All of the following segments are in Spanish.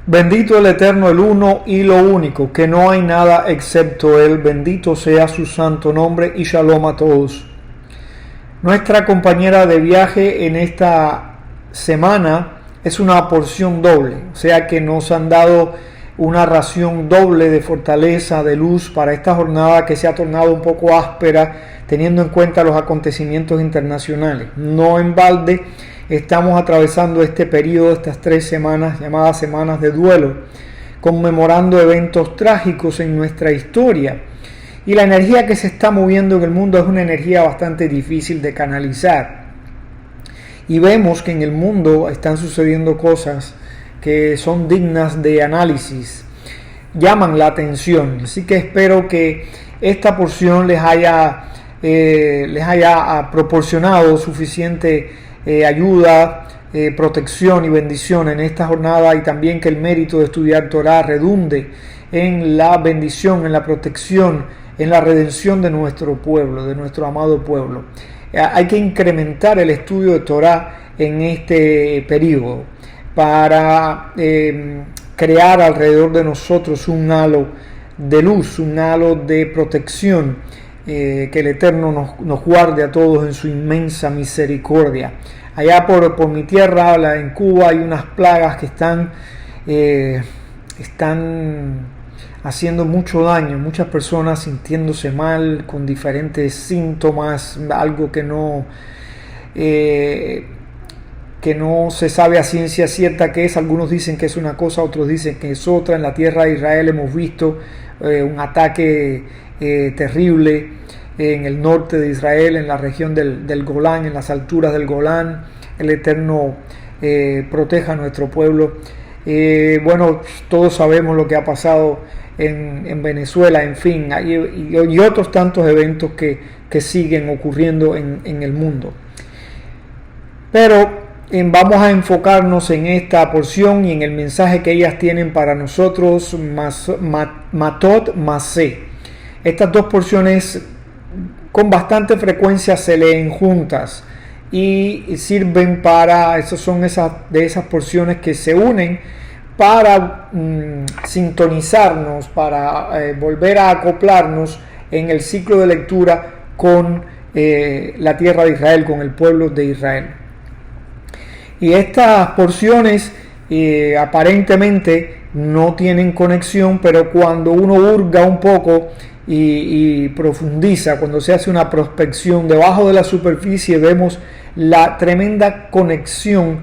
Bendito el Eterno, el uno y lo único, que no hay nada excepto Él. Bendito sea su santo nombre y shalom a todos. Nuestra compañera de viaje en esta semana es una porción doble, o sea que nos han dado una ración doble de fortaleza, de luz para esta jornada que se ha tornado un poco áspera teniendo en cuenta los acontecimientos internacionales. No en balde estamos atravesando este periodo, estas 3 semanas llamadas semanas de duelo, conmemorando eventos trágicos en nuestra historia. Y la energía que se está moviendo en el mundo es una energía bastante difícil de canalizar. Y vemos que en el mundo están sucediendo cosas que son dignas de análisis, llaman la atención. Así que espero que esta porción les haya proporcionado suficiente ayuda, protección y bendición en esta jornada, y también que el mérito de estudiar Torah redunde en la bendición, en la protección, en la redención de nuestro pueblo, de nuestro amado pueblo. Hay que incrementar el estudio de Torah en este periodo para crear alrededor de nosotros un halo de luz, un halo de protección, que el Eterno nos guarde a todos en su inmensa misericordia. Allá por mi tierra, en Cuba, hay unas plagas que están haciendo mucho daño, muchas personas sintiéndose mal, con diferentes síntomas, algo que no se sabe a ciencia cierta qué es. Algunos dicen que es una cosa, otros dicen que es otra. En la tierra de Israel hemos visto un ataque terrible en el norte de Israel, en la región del Golán, en las alturas del Golán. El Eterno proteja a nuestro pueblo. Bueno, todos sabemos lo que ha pasado en Venezuela, en fin, y otros tantos eventos que siguen ocurriendo en el mundo. Pero vamos a enfocarnos en esta porción y en el mensaje que ellas tienen para nosotros, Matot Masé. Estas dos porciones con bastante frecuencia se leen juntas y sirven para, son de esas porciones que se unen para sintonizarnos, para volver a acoplarnos en el ciclo de lectura con la tierra de Israel, con el pueblo de Israel. Y estas porciones aparentemente no tienen conexión, pero cuando uno hurga un poco y profundiza, cuando se hace una prospección debajo de la superficie, vemos la tremenda conexión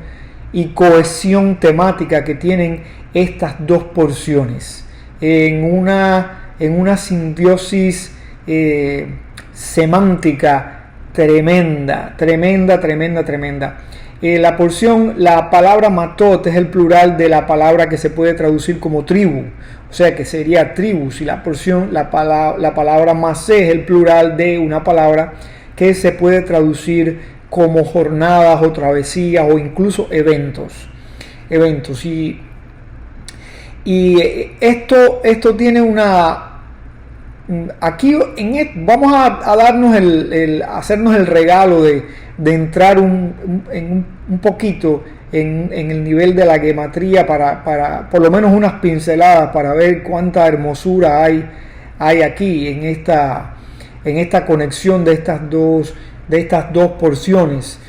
y cohesión temática que tienen estas dos porciones en una simbiosis semántica tremenda. La palabra matot es el plural de la palabra que se puede traducir como tribu, o sea que sería tribus, y la palabra masé es el plural de una palabra que se puede traducir como jornadas o travesías o incluso eventos. Y esto tiene aquí vamos a darnos hacernos el regalo de entrar un poquito en el nivel de la gematría para por lo menos unas pinceladas para ver cuánta hermosura hay aquí en esta conexión de estas dos porciones.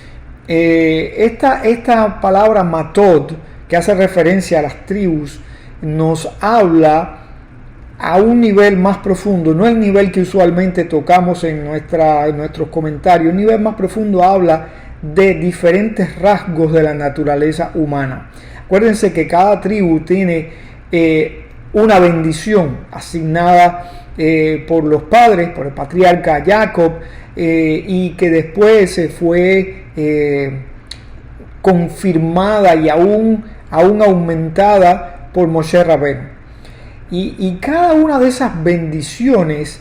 Esta palabra matot, que hace referencia a las tribus, nos habla a un nivel más profundo, no el nivel que usualmente tocamos en nuestros comentarios. Un nivel más profundo habla de diferentes rasgos de la naturaleza humana. Acuérdense que cada tribu tiene una bendición asignada por los padres, por el patriarca Jacob, y que después se fue confirmada y aún aumentada por Moshe Rabbeinu. Y cada una de esas bendiciones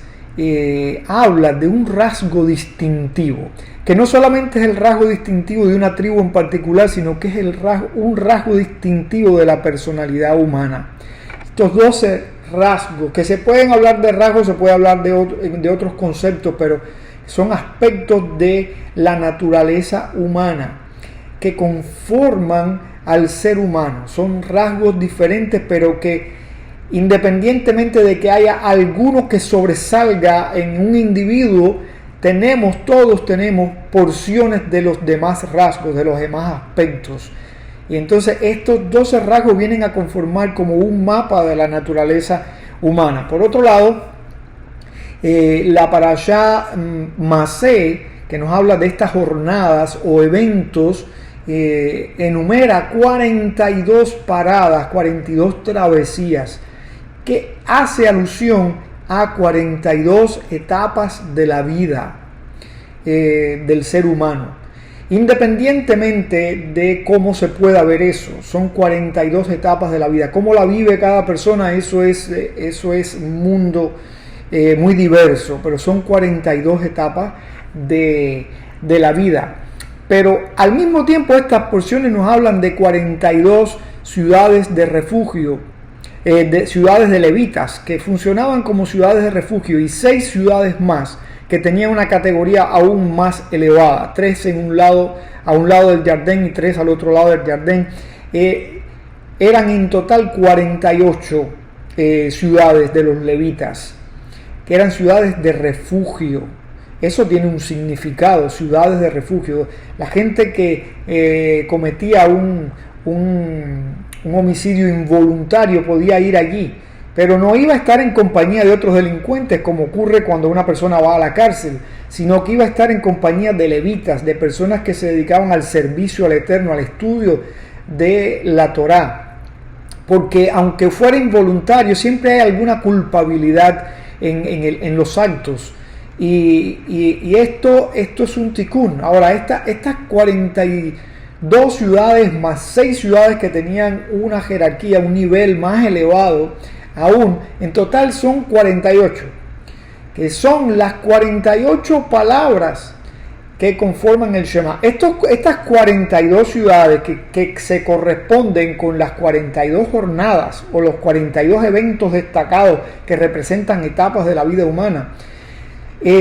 habla de un rasgo distintivo, que no solamente es el rasgo distintivo de una tribu en particular, sino que es un rasgo distintivo de la personalidad humana. Estos 12 rasgos, que se pueden hablar de rasgos, se puede hablar de otros conceptos, pero son aspectos de la naturaleza humana que conforman al ser humano. Son rasgos diferentes, pero que independientemente de que haya alguno que sobresalga en un individuo, todos tenemos porciones de los demás rasgos, de los demás aspectos. Y entonces estos 12 rasgos vienen a conformar como un mapa de la naturaleza humana. Por otro lado, la parashá Masé, que nos habla de estas jornadas o eventos, enumera 42 paradas, 42 travesías, que hace alusión a 42 etapas de la vida del ser humano. Independientemente de cómo se pueda ver eso, son 42 etapas de la vida. Cómo la vive cada persona, eso es un mundo muy diverso, pero son 42 etapas de la vida. Pero al mismo tiempo estas porciones nos hablan de 42 ciudades de refugio, de ciudades de levitas que funcionaban como ciudades de refugio, y 6 ciudades más que tenían una categoría aún más elevada, 3 a un lado del Jardín y 3 al otro lado del Jardín. Eran en total 48 ciudades de los levitas, que eran ciudades de refugio. Eso tiene un significado, ciudades de refugio. La gente que cometía un homicidio involuntario podía ir allí, pero no iba a estar en compañía de otros delincuentes, como ocurre cuando una persona va a la cárcel, sino que iba a estar en compañía de levitas, de personas que se dedicaban al servicio al Eterno, al estudio de la Torá. Porque aunque fuera involuntario, siempre hay alguna culpabilidad en los actos. Y esto es un tikkun. Ahora, estas 42 ciudades más 6 ciudades que tenían una jerarquía, un nivel más elevado aún, en total son 48, que son las 48 palabras que conforman el Shema. Estas 42 ciudades que se corresponden con las 42 jornadas o los 42 eventos destacados que representan etapas de la vida humana,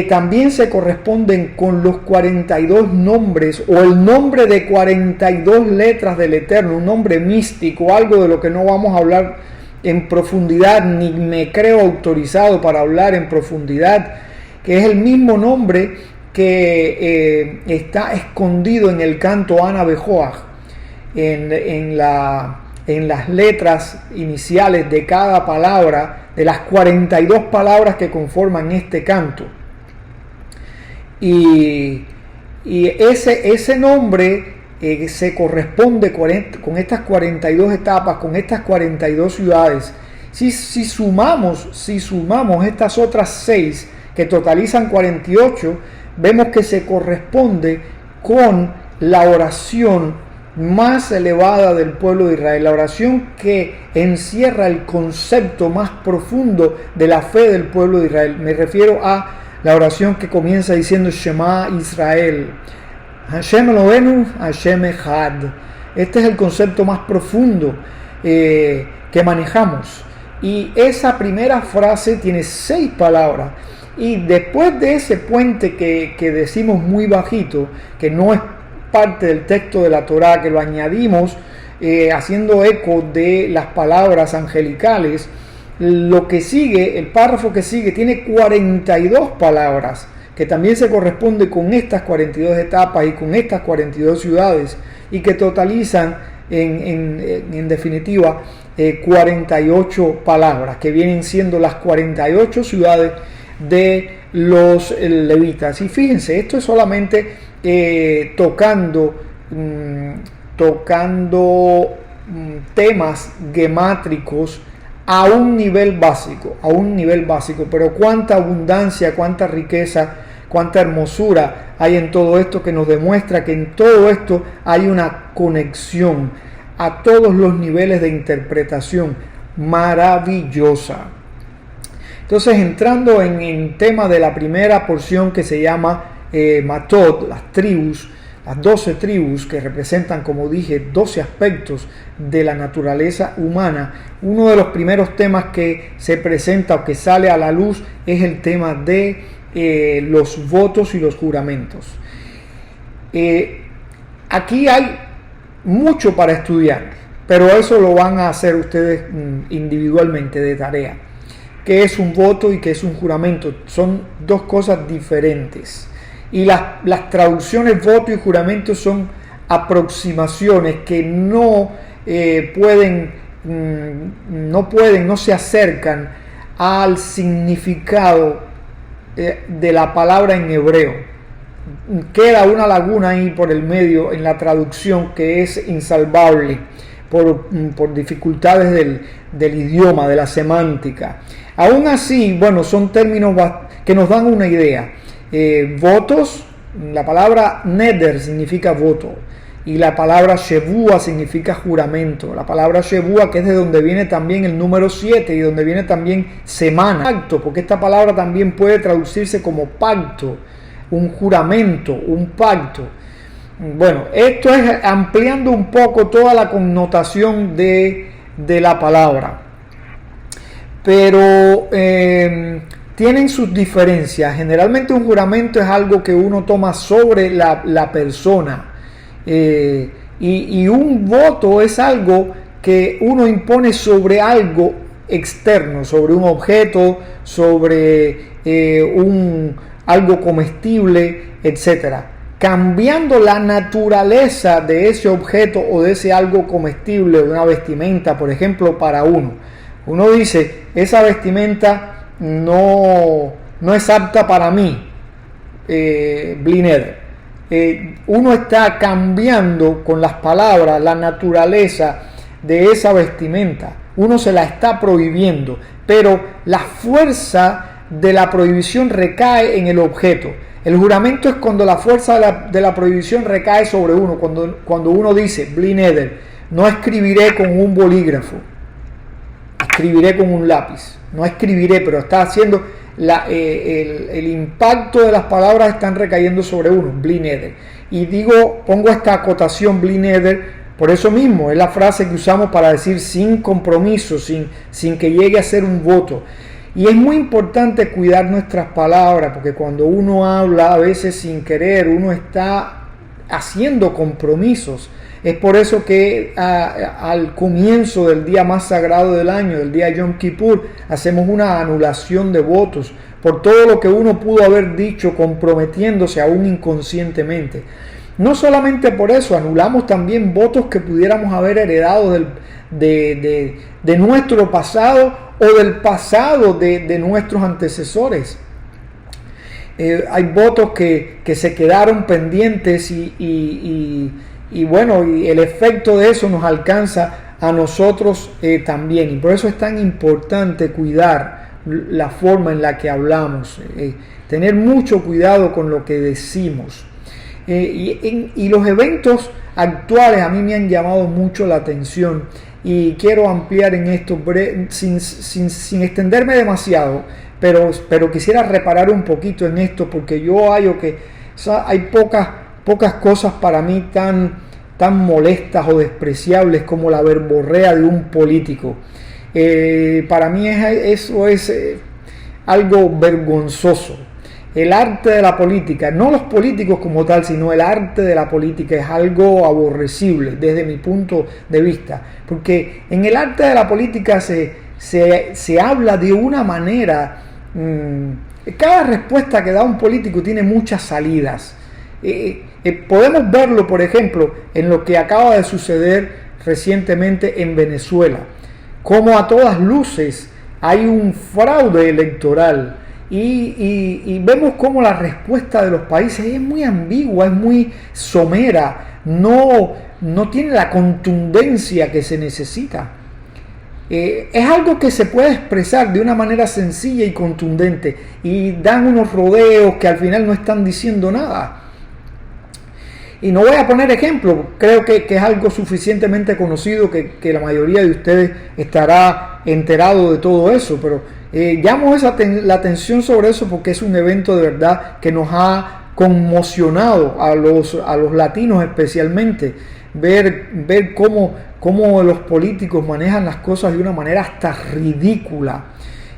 también se corresponden con los 42 nombres o el nombre de 42 letras del Eterno, un nombre místico, algo de lo que no vamos a hablar en profundidad, ni me creo autorizado para hablar en profundidad, que es el mismo nombre que está escondido en el canto Ana Bejoach, en las letras iniciales de cada palabra, de las 42 palabras que conforman este canto. Y ese nombre se corresponde con estas 42 etapas, con estas 42 ciudades. Si sumamos estas otras 6 que totalizan 48, vemos que se corresponde con la oración más elevada del pueblo de Israel, la oración que encierra el concepto más profundo de la fe del pueblo de Israel. Me refiero a la oración que comienza diciendo Shema Israel, Hashem Eloheinu, Hashem Echad. Este es el concepto más profundo que manejamos. Y esa primera frase tiene 6 palabras. Y después de ese puente que decimos muy bajito, que no es parte del texto de la Torá, que lo añadimos haciendo eco de las palabras angelicales, lo que sigue, el párrafo que sigue, tiene 42 palabras, que también se corresponde con estas 42 etapas y con estas 42 ciudades, y que totalizan en definitiva 48 palabras, que vienen siendo las 48 ciudades de los levitas. Y fíjense, esto es solamente tocando temas gemátricos a un nivel básico, pero cuánta abundancia, cuánta riqueza, cuánta hermosura hay en todo esto, que nos demuestra que en todo esto hay una conexión a todos los niveles de interpretación maravillosa. Entonces, entrando en el tema de la primera porción, que se llama Matot, las tribus, las 12 tribus que representan, como dije, 12 aspectos de la naturaleza humana. Uno de los primeros temas que se presenta o que sale a la luz es el tema de los votos y los juramentos. Aquí hay mucho para estudiar, pero eso lo van a hacer ustedes individualmente de tarea. ¿Qué es un voto y qué es un juramento? Son dos cosas diferentes. Y las traducciones voto y juramento son aproximaciones que no se acercan al significado de la palabra en hebreo. Queda una laguna ahí por el medio en la traducción que es insalvable por dificultades del idioma, de la semántica. Aún así, bueno, son términos que nos dan una idea. Votos, la palabra neder significa voto y la palabra shevua significa juramento. La palabra shevua, que es de donde viene también el número 7 y donde viene también semana, pacto, porque esta palabra también puede traducirse como pacto, un juramento, un pacto. Bueno, esto es ampliando un poco toda la connotación de la palabra, pero tienen sus diferencias. Generalmente un juramento es algo que uno toma sobre la persona, y un voto es algo que uno impone sobre algo externo, sobre un objeto, sobre algo comestible, etcétera, cambiando la naturaleza de ese objeto o de ese algo comestible, de una vestimenta, por ejemplo, para uno. Uno dice, esa vestimenta no es apta para mí, Blineder. Uno está cambiando con las palabras la naturaleza de esa vestimenta. Uno se la está prohibiendo, pero la fuerza de la prohibición recae en el objeto. El juramento es cuando la fuerza de la prohibición recae sobre uno, cuando uno dice, Blineder, no escribiré con un bolígrafo, escribiré con un lápiz. No escribiré, pero está haciendo el impacto de las palabras están recayendo sobre uno, Blineder. Y pongo esta acotación Blineder, por eso mismo es la frase que usamos para decir sin compromiso, sin que llegue a ser un voto. Y es muy importante cuidar nuestras palabras, porque cuando uno habla, a veces sin querer, uno está haciendo compromisos. Es por eso que al comienzo del día más sagrado del año, el día Yom Kippur, hacemos una anulación de votos por todo lo que uno pudo haber dicho comprometiéndose aún inconscientemente. No solamente por eso, anulamos también votos que pudiéramos haber heredado de nuestro pasado o del pasado de nuestros antecesores. Hay votos que se quedaron pendientes y bueno, y el efecto de eso nos alcanza a nosotros también. Y por eso es tan importante cuidar la forma en la que hablamos, tener mucho cuidado con lo que decimos. Y los eventos actuales a mí me han llamado mucho la atención y quiero ampliar en esto sin extenderme demasiado, pero quisiera reparar un poquito en esto, porque yo hallo que hay pocas cosas para mí tan molestas o despreciables como la verborrea de un político. Para mí eso es algo vergonzoso. El arte de la política, no los políticos como tal, sino el arte de la política es algo aborrecible desde mi punto de vista, porque en el arte de la política se habla de una manera, cada respuesta que da un político tiene muchas salidas. Podemos verlo, por ejemplo, en lo que acaba de suceder recientemente en Venezuela, como a todas luces hay un fraude electoral. Y vemos cómo la respuesta de los países es muy ambigua, es muy somera, no tiene la contundencia que se necesita. Es algo que se puede expresar de una manera sencilla y contundente, y dan unos rodeos que al final no están diciendo nada. Y no voy a poner ejemplos, creo que es algo suficientemente conocido que la mayoría de ustedes estará enterado de todo eso, pero llamo la atención sobre eso porque es un evento de verdad que nos ha conmocionado a los latinos especialmente, ver cómo los políticos manejan las cosas de una manera hasta ridícula.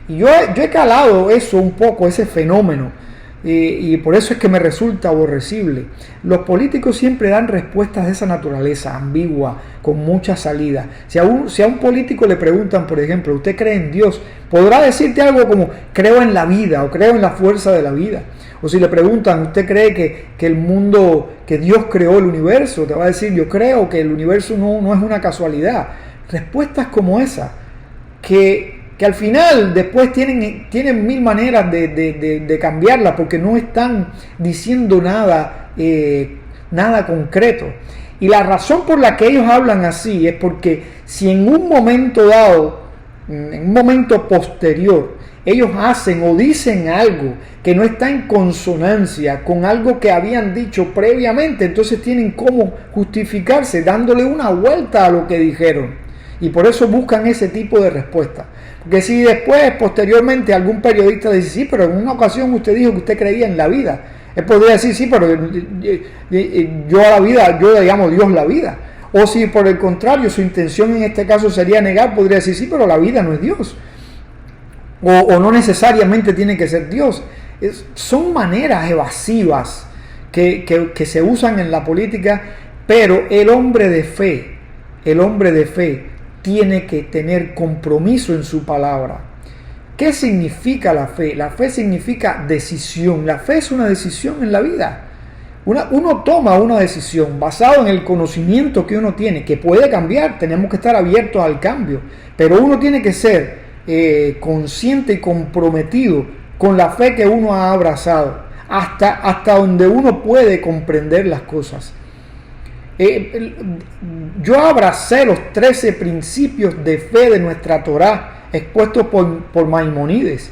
Y yo he calado eso un poco, ese fenómeno. y por eso es que me resulta aborrecible. Los políticos siempre dan respuestas de esa naturaleza, ambigua, con mucha salida. Si a un político le preguntan, por ejemplo, ¿usted cree en Dios? Podrá decirte algo como, creo en la vida, o creo en la fuerza de la vida. O si le preguntan, ¿usted cree que el mundo, que Dios creó el universo? Te va a decir, yo creo que el universo no es una casualidad. Respuestas como esa, que al final después tienen mil maneras de cambiarla, porque no están diciendo nada concreto. Y la razón por la que ellos hablan así es porque si en un momento dado, en un momento posterior, ellos hacen o dicen algo que no está en consonancia con algo que habían dicho previamente, entonces tienen cómo justificarse dándole una vuelta a lo que dijeron. Y por eso buscan ese tipo de respuesta. Porque si después, posteriormente, algún periodista dice, sí, pero en una ocasión usted dijo que usted creía en la vida, él podría decir, sí, pero yo a la vida, yo le llamo Dios la vida. O si por el contrario, su intención en este caso sería negar, podría decir, sí, pero la vida no es Dios. O no necesariamente tiene que ser Dios. Son maneras evasivas que se usan en la política, pero el hombre de fe tiene que tener compromiso en su palabra. ¿Qué significa la fe? La fe significa decisión. La fe es una decisión en la vida. Uno toma una decisión basado en el conocimiento que uno tiene, que puede cambiar, tenemos que estar abiertos al cambio, pero uno tiene que ser consciente y comprometido con la fe que uno ha abrazado, hasta donde uno puede comprender las cosas. Yo abracé los 13 principios de fe de nuestra Torá expuestos por Maimónides,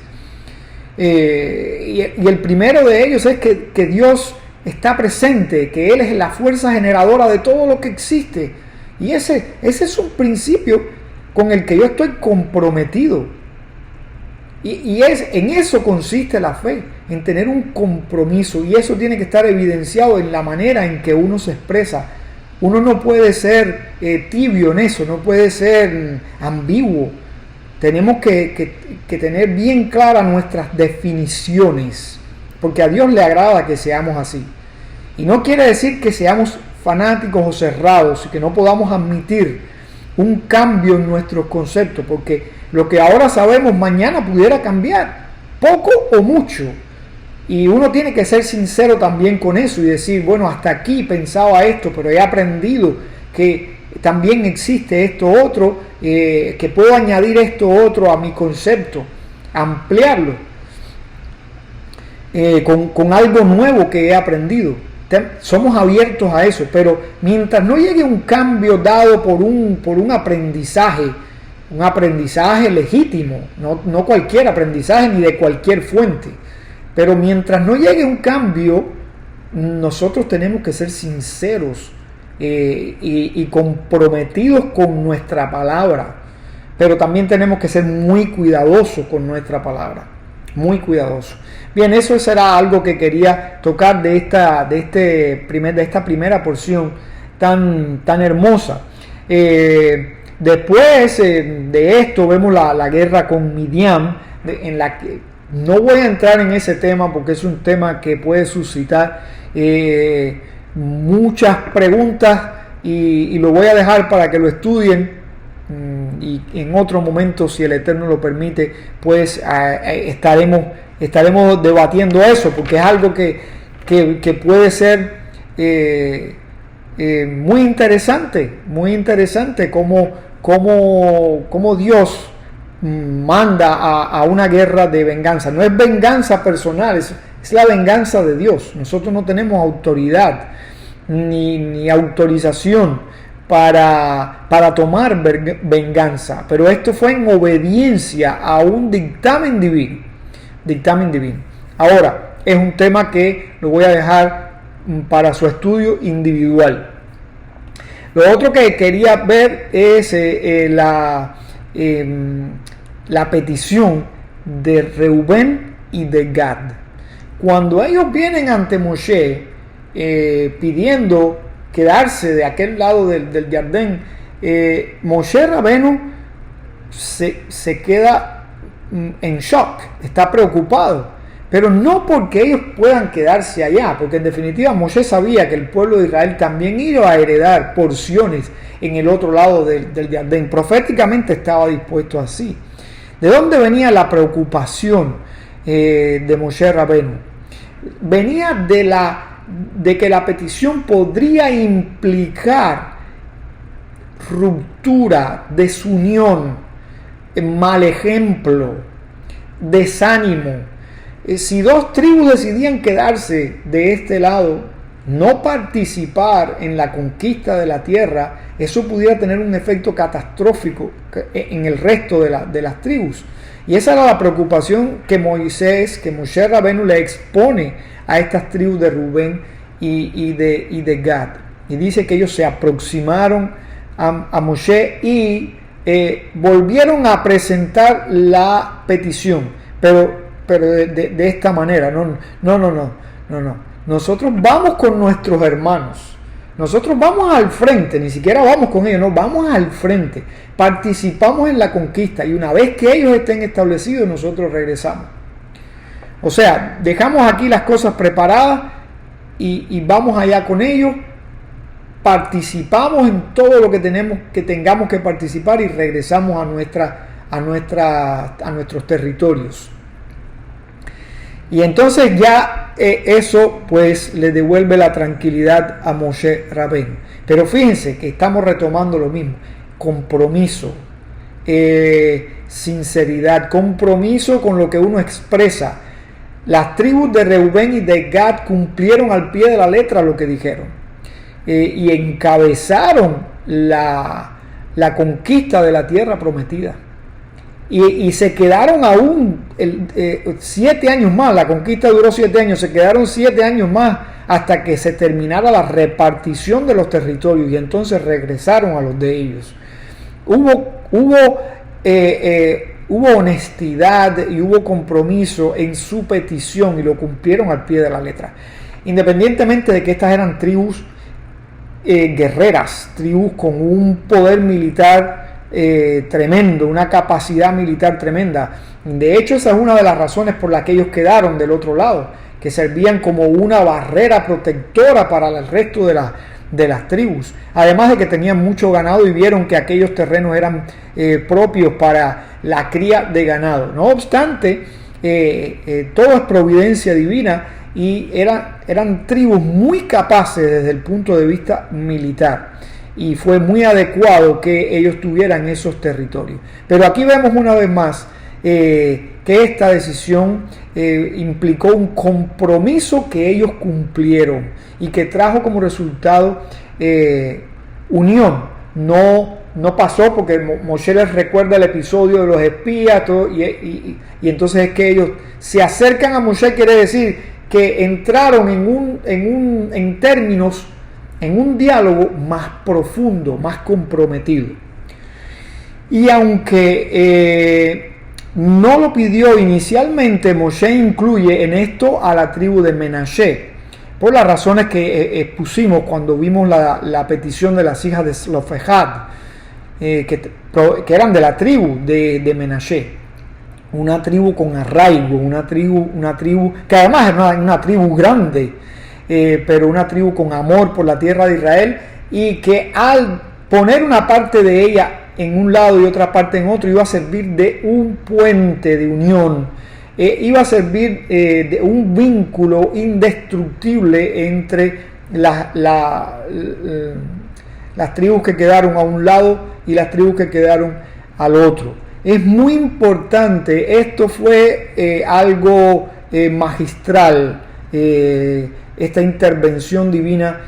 y el primero de ellos es que Dios está presente, que Él es la fuerza generadora de todo lo que existe, y ese es un principio con el que yo estoy comprometido, y en eso consiste la fe, en tener un compromiso, y eso tiene que estar evidenciado en la manera en que uno se expresa. Uno no puede ser tibio en eso, no puede ser ambiguo. Tenemos que tener bien claras nuestras definiciones, porque a Dios le agrada que seamos así. Y no quiere decir que seamos fanáticos o cerrados y que no podamos admitir un cambio en nuestros conceptos, porque lo que ahora sabemos mañana pudiera cambiar, poco o mucho. Y uno tiene que ser sincero también con eso y decir, bueno, hasta aquí pensaba esto, pero he aprendido que también existe esto otro, que puedo añadir esto otro a mi concepto, ampliarlo con algo nuevo que he aprendido. Somos abiertos a eso, pero mientras no llegue un cambio dado por un aprendizaje legítimo, no cualquier aprendizaje ni de cualquier fuente, pero mientras no llegue un cambio, nosotros tenemos que ser sinceros y comprometidos con nuestra palabra, pero también tenemos que ser muy cuidadosos con nuestra palabra, muy cuidadosos. Bien, eso será algo que quería tocar de esta primera porción tan hermosa. Después de esto vemos la guerra con Midian, en la que no voy a entrar en ese tema porque es un tema que puede suscitar muchas preguntas y lo voy a dejar para que lo estudien, y en otro momento, si el Eterno lo permite, pues estaremos debatiendo eso, porque es algo que puede ser muy interesante cómo Dios manda a una guerra de venganza. No es venganza personal, es la venganza de Dios. Nosotros no tenemos autoridad ni autorización para tomar venganza, pero esto fue en obediencia a un dictamen divino. Ahora, es un tema que lo voy a dejar para su estudio individual. Lo otro que quería ver es la petición de Reubén y de Gad. Cuando ellos vienen ante Moshe pidiendo quedarse de aquel lado del Jardín, Moshe Rabenu se queda en shock, está preocupado, pero no porque ellos puedan quedarse allá, porque en definitiva Moshe sabía que el pueblo de Israel también iba a heredar porciones en el otro lado del Jardín. Proféticamente estaba dispuesto así. ¿De dónde venía la preocupación de Moshe Rabenu? Venía de que la petición podría implicar ruptura, desunión, mal ejemplo, desánimo. Si dos tribus decidían quedarse de este lado, no participar en la conquista de la tierra, eso pudiera tener un efecto catastrófico en el resto de las tribus. Y esa era la preocupación que Moshe Rabenu le expone a estas tribus de Rubén y de Gad. Y dice que ellos se aproximaron a Moshe y volvieron a presentar la petición, pero de esta manera. No. Nosotros vamos con nuestros hermanos. Nosotros vamos al frente, ni siquiera vamos con ellos, no, vamos al frente. Participamos en la conquista y una vez que ellos estén establecidos, nosotros regresamos. O sea, dejamos aquí las cosas preparadas y vamos allá con ellos. Participamos en todo lo que tengamos que participar y regresamos a nuestros territorios. Y entonces ya eso pues le devuelve la tranquilidad a Moshe Rabén. Pero fíjense que estamos retomando lo mismo. Compromiso, sinceridad, compromiso con lo que uno expresa. Las tribus de Reubén y de Gad cumplieron al pie de la letra lo que dijeron. Y encabezaron la conquista de la tierra prometida. Y se quedaron aún 7 años más, la conquista duró 7 años, se quedaron 7 años más hasta que se terminara la repartición de los territorios y entonces regresaron a los de ellos. Hubo honestidad y hubo compromiso en su petición y lo cumplieron al pie de la letra. Independientemente de que estas eran tribus guerreras, tribus con un poder militar tremendo, una capacidad militar tremenda. De hecho, esa es una de las razones por las que ellos quedaron del otro lado, que servían como una barrera protectora para el resto de las tribus, además de que tenían mucho ganado y vieron que aquellos terrenos eran propios para la cría de ganado. No obstante, todo es providencia divina y eran tribus muy capaces desde el punto de vista militar. Y fue muy adecuado que ellos tuvieran esos territorios. Pero aquí vemos una vez más que esta decisión implicó un compromiso que ellos cumplieron y que trajo como resultado unión. No pasó porque Moshe les recuerda el episodio de los espías y entonces es que ellos se acercan a Moshe, quiere decir que entraron en términos, en un diálogo más profundo, más comprometido. Y aunque no lo pidió inicialmente, Moshe incluye en esto a la tribu de Menashe, por las razones que expusimos cuando vimos la petición de las hijas de Zelofehad, que eran de la tribu de Menashe, una tribu con arraigo, una tribu que además era una tribu grande, pero una tribu con amor por la tierra de Israel, y que al poner una parte de ella en un lado y otra parte en otro, iba a servir de un puente de unión, iba a servir de un vínculo indestructible entre las tribus que quedaron a un lado y las tribus que quedaron al otro. Es muy importante, esto fue algo magistral, esta intervención divina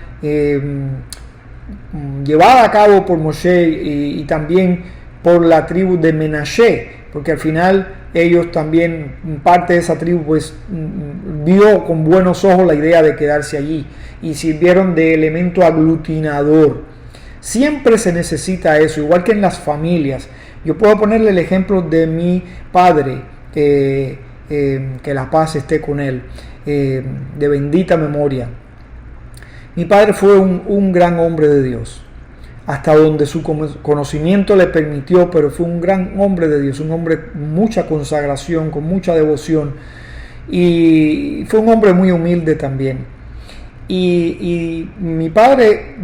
llevada a cabo por Moshe y también por la tribu de Menashe, porque al final ellos también, parte de esa tribu, pues vio con buenos ojos la idea de quedarse allí y sirvieron de elemento aglutinador. Siempre se necesita eso, igual que en las familias. Yo puedo ponerle el ejemplo de mi padre, que la paz esté con él, de bendita memoria. Mi padre fue un gran hombre de Dios, hasta donde su conocimiento le permitió, pero fue un gran hombre de Dios, un hombre con mucha consagración, con mucha devoción, y fue un hombre muy humilde también. Y mi padre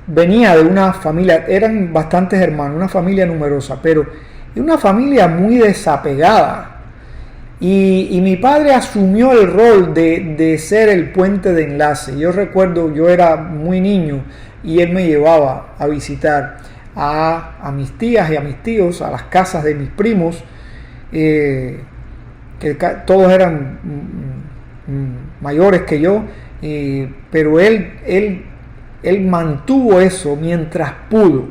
venía de una familia, eran bastantes hermanos, una familia numerosa, pero una familia muy desapegada. Y mi padre asumió el rol de ser el puente de enlace. Yo recuerdo, yo era muy niño y él me llevaba a visitar a mis tías y a mis tíos, a las casas de mis primos, que todos eran mayores que yo, pero él mantuvo eso mientras pudo,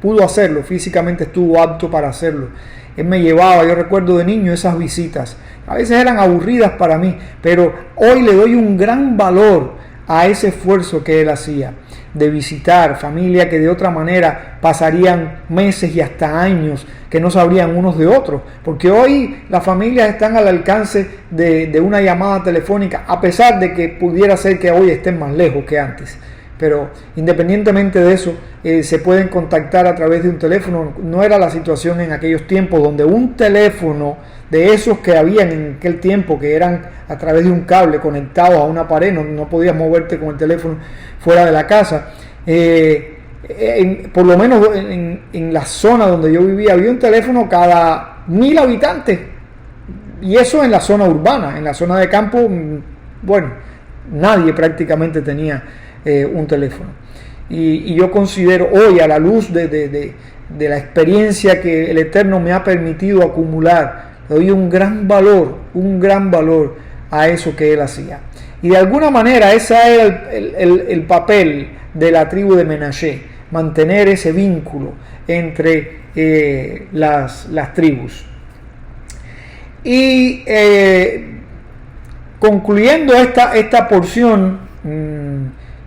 pudo hacerlo, físicamente estuvo apto para hacerlo. Él me llevaba, yo recuerdo de niño esas visitas, a veces eran aburridas para mí, pero hoy le doy un gran valor a ese esfuerzo que él hacía, de visitar familia que de otra manera pasarían meses y hasta años que no sabrían unos de otros, porque hoy las familias están al alcance de una llamada telefónica, a pesar de que pudiera ser que hoy estén más lejos que antes. Pero independientemente de eso, se pueden contactar a través de un teléfono. No era la situación en aquellos tiempos donde un teléfono de esos que habían en aquel tiempo, que eran a través de un cable conectados a una pared, no podías moverte con el teléfono fuera de la casa. Por lo menos en la zona donde yo vivía había un teléfono cada 1000 habitantes, y eso en la zona urbana. En la zona de campo, bueno, nadie prácticamente tenía un teléfono. Y yo considero hoy, a la luz de la experiencia que el Eterno me ha permitido acumular, le doy un gran valor a eso que él hacía. Y de alguna manera ese era el papel de la tribu de Menashe, mantener ese vínculo entre las tribus. Y concluyendo esta porción,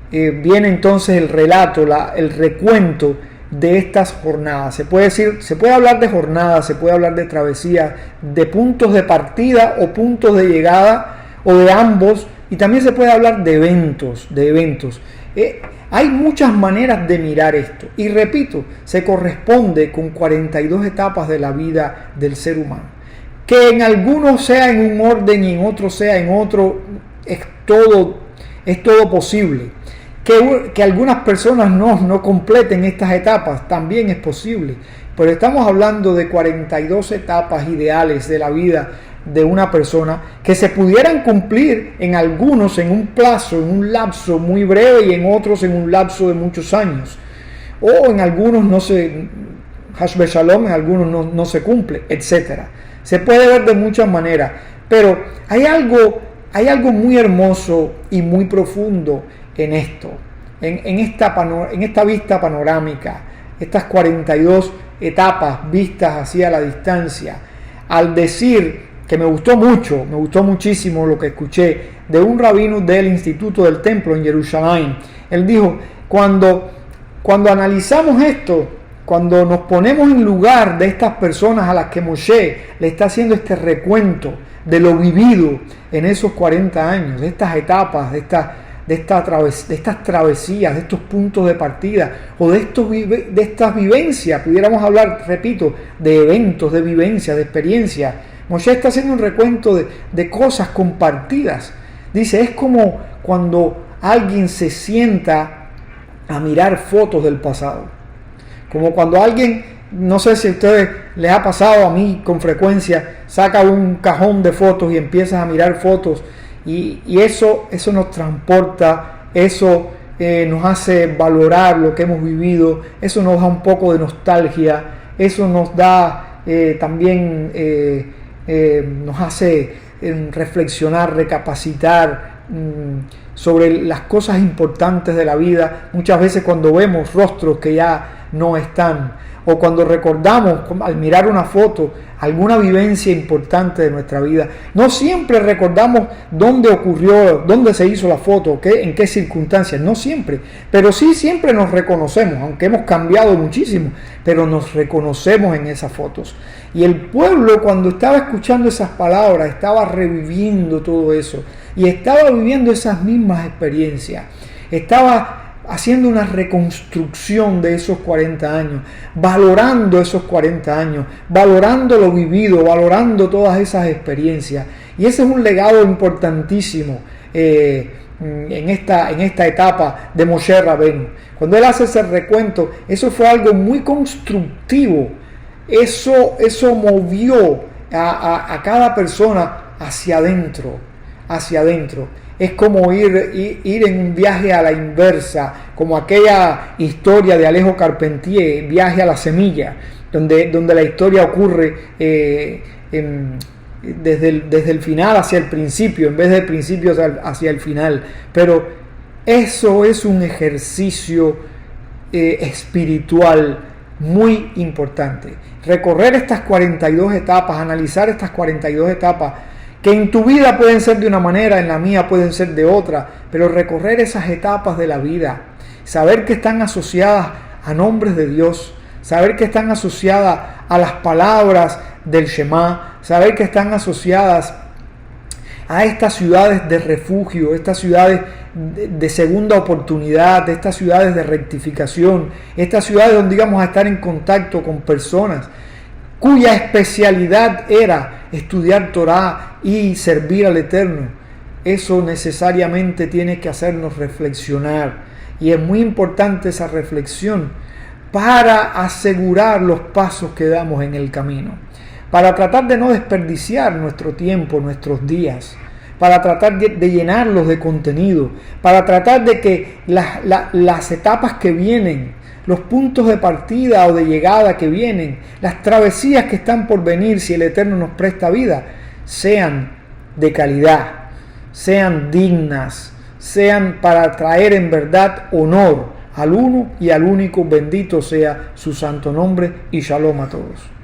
viene entonces el relato, el recuento de estas jornadas. Se puede hablar de jornadas, se puede hablar de travesías, de puntos de partida o puntos de llegada, o de ambos, y también se puede hablar de eventos. Hay muchas maneras de mirar esto, y repito, se corresponde con 42 etapas de la vida del ser humano, que en algunos sea en un orden y en otros sea en otro. Es todo posible. Que algunas personas no completen estas etapas, también es posible, pero estamos hablando de 42 etapas ideales de la vida de una persona que se pudieran cumplir en algunos en un plazo, en un lapso muy breve, y en otros en un lapso de muchos años, o en algunos no se, Hash Shalom, en algunos no se cumple, etc. Se puede ver de muchas maneras, pero hay algo muy hermoso y muy profundo en esto, en esta vista panorámica, estas 42 etapas vistas hacia la distancia, al decir que me gustó muchísimo lo que escuché de un rabino del Instituto del Templo en Jerusalén. Él dijo, cuando analizamos esto, cuando nos ponemos en lugar de estas personas a las que Moshe le está haciendo este recuento de lo vivido en esos 40 años, de estas etapas, de estas travesías, de estos puntos de partida, o de estas vivencias, pudiéramos hablar, repito, de eventos, de vivencias, de experiencias. Moshe está haciendo un recuento de cosas compartidas. Dice, es como cuando alguien se sienta a mirar fotos del pasado. Como cuando alguien, no sé si a ustedes les ha pasado, a mí con frecuencia, saca un cajón de fotos y empiezas a mirar fotos, y eso nos transporta, eso nos hace valorar lo que hemos vivido, eso nos da un poco de nostalgia, eso nos da también, nos hace reflexionar, recapacitar sobre las cosas importantes de la vida. Muchas veces cuando vemos rostros que ya no están, o cuando recordamos al mirar una foto alguna vivencia importante de nuestra vida, no siempre recordamos dónde ocurrió, dónde se hizo la foto, en qué circunstancias, no siempre, pero sí siempre nos reconocemos, aunque hemos cambiado muchísimo, pero nos reconocemos en esas fotos. Y el pueblo, cuando estaba escuchando esas palabras, estaba reviviendo todo eso y estaba viviendo esas mismas experiencias, estaba haciendo una reconstrucción de esos 40 años, valorando esos 40 años, valorando lo vivido, valorando todas esas experiencias. Y ese es un legado importantísimo en esta etapa de Moshe Rabbeinu. Cuando él hace ese recuento, eso fue algo muy constructivo. Eso movió a cada persona hacia adentro. Es como ir en un viaje a la inversa, como aquella historia de Alejo Carpentier, Viaje a la semilla, donde la historia ocurre desde el final hacia el principio, en vez del principio hacia el final. Pero eso es un ejercicio espiritual muy importante. Recorrer estas 42 etapas, analizar estas 42 etapas, que en tu vida pueden ser de una manera, en la mía pueden ser de otra, pero recorrer esas etapas de la vida, saber que están asociadas a nombres de Dios, saber que están asociadas a las palabras del Shema, saber que están asociadas a estas ciudades de refugio, estas ciudades de segunda oportunidad, estas ciudades de rectificación, estas ciudades donde íbamos a estar en contacto con personas cuya especialidad era estudiar Torah y servir al Eterno. Eso necesariamente tiene que hacernos reflexionar, y es muy importante esa reflexión para asegurar los pasos que damos en el camino, para tratar de no desperdiciar nuestro tiempo, nuestros días, para tratar de llenarlos de contenido, para tratar de que las etapas que vienen, los puntos de partida o de llegada que vienen, las travesías que están por venir, si el Eterno nos presta vida, sean de calidad, sean dignas, sean para traer en verdad honor al uno y al único. Bendito sea su santo nombre, y shalom a todos.